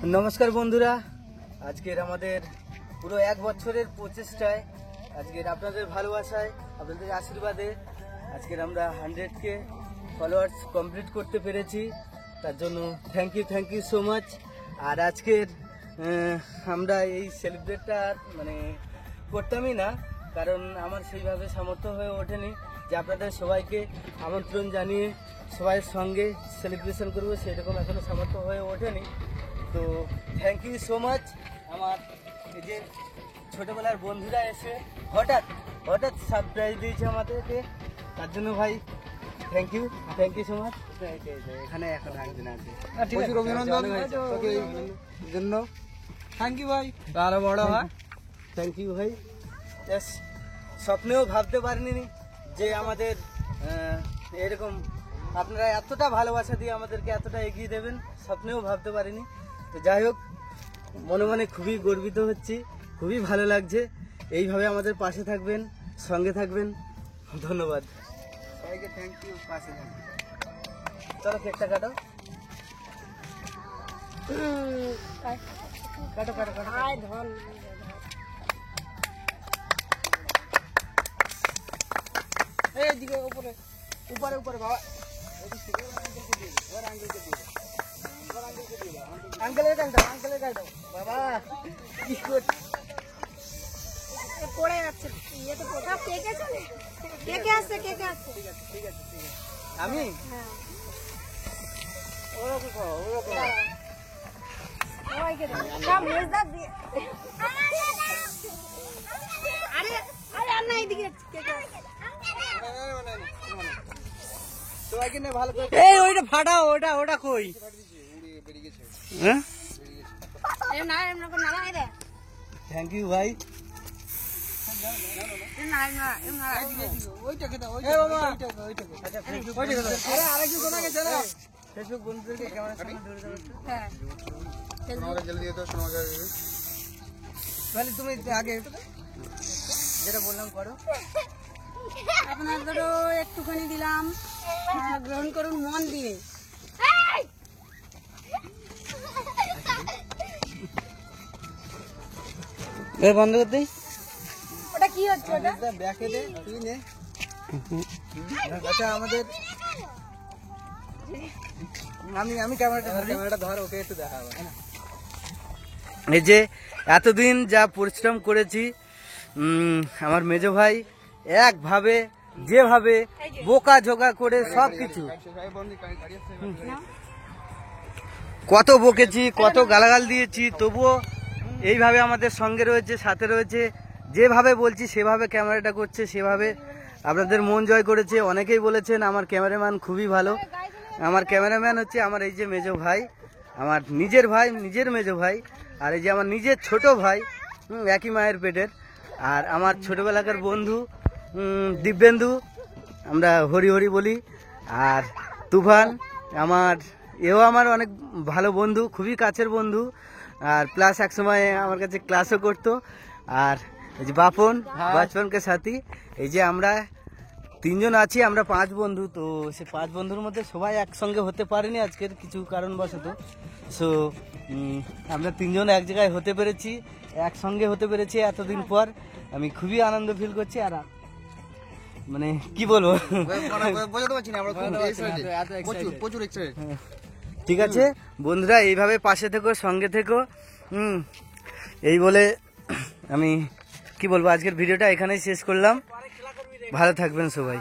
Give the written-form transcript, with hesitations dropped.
নমস্কার বন্ধুরা, আজকের আমাদের পুরো 1 বছরের প্রচেষ্টায়, আজকের আপনাদের ভালোবাসায়, আপনাদের আশীর্বাদে আজকের আমরা 100K ফলোয়ার্স কমপ্লিট করতে পেরেছি। তার জন্য থ্যাংক ইউ সো মাচ। আর আজকের আমরা এই সেলিব্রেটটা মানে করতামই না, কারণ আমার সেইভাবে সামর্থ্য হয়ে ওঠেনি যে আপনাদের সবাইকে আমন্ত্রণ জানিয়ে সবাইয়ের সঙ্গে সেলিব্রেশন করবো, সেরকম এখনও সামর্থ্য হয়ে ওঠেনি। তো থ্যাংক ইউ সো মাচ। আমার এই যে ছোটোবেলার বন্ধুরা এসে হঠাৎ সারপ্রাইজ দিয়েছে আমাদেরকে, তার জন্য ভাই থ্যাংক ইউ সো মাচ। এখানে এখন একদিন আছে, প্রচুর অভিনন্দন জন্য। থ্যাংক ইউ ভাই, আরো বড় হয়। থ্যাংক ইউ ভাই। স্বপ্নেও ভাবতে পারিনি যে আমাদের এরকম আপনারা এতটা ভালোবাসা দিয়ে আমাদেরকে এতটা এগিয়ে দেবেন, স্বপ্নেও ভাবতে পারিনি। তো যাই হোক, মনে মনে খুবই গর্বিত হচ্ছি, খুবই ভালো লাগছে। এইভাবে আমাদের পাশে থাকবেন, সঙ্গে থাকবেন। ধন্যবাদ সবাইকে, থ্যাংক ইউ। পাশে থাকবেন। চলো কেকটা কাটো। এইদিকে উপরে বাবা, আঙ্কেলের গাড়ি বাবা কি করছে, পড়ে যাচ্ছে। ইয়েতে কোথাও কেকে চলে, কেকে আসছে। ঠিক আছে। আমি সবাইকে সব মেজদার দিয়ে। আরে আর না, এইদিকে কেকে সবাইকে নিয়ে ভালো করে। এই ওইটা ফাটাও, ওটা কই? হ্যাঁ, এম না রে। থ্যাংক ইউ ভাই। ফেসবুক বন্ধুদেরকে ক্যামেরার সামনে ধরে দেবো। হ্যাঁ, তাহলে তুমি আগে যেটা বললাম করো। আপনাদেরও একটুখানি দিলাম, গ্রহণ করুন মন দিয়ে। বন্ধ করতে ওটা কি হচ্ছে? ওটা ব্যাকে দে, তুই নে। আচ্ছা, আমাদের আমি ক্যামেরাটা ধর, ওকে একটু দেখাবো। এই যে এতদিন যা পরিশ্রম করেছি, আমার মেজো ভাই একভাবে যেভাবে বোকা ঝোকা করে সবকিছু কত বকেছি, কত গালাগাল দিয়েছি, তবুও এইভাবে আমাদের সঙ্গে রয়েছে, সাথে রয়েছে। যেভাবে বলছি সেভাবে ক্যামেরাটা করছে, সেভাবে আপনাদের মন জয় করেছে। অনেকেই বলেছেন আমার ক্যামেরাম্যান খুবই ভালো। আমার ক্যামেরাম্যান হচ্ছে আমার এই যে মেজো ভাই, আমার নিজের ভাই, নিজের মেজো ভাই। আর এই যে আমার নিজের ছোট ভাই, একই মায়ের পেটের। আর আমার ছোটবেলাকার বন্ধু দিব্যেন্দু, আমরা হরি হরি বলি। আর তুফান এও আমার অনেক ভালো বন্ধু, খুবই কাছের বন্ধু। আর প্লাস এক সময় আমার কাছে ক্লাসও করতো। আর এই যে বাপন, বাচপনকে সাথী। এই যে আমরা 3 জন আছি, আমরা 5 বন্ধু। তো সে 5 বন্ধুর মধ্যে সবাই একসঙ্গে হতে পারেনি আজকের কিছু কারণবশত। সো আমরা 3 জন এক জায়গায় হতে পেরেছি, একসঙ্গে হতে পেরেছি এতদিন পর। আমি খুবই আনন্দ ফিল করছি। আর মানে কি বলবো, ঠিক আছে বন্ধুরা, এইভাবে পাশে থেকো, সঙ্গে থেকো। এই বলে আমি কি বলবো, আজকের ভিডিওটা এখানেই শেষ করলাম। ভালো থাকবেন সবাই।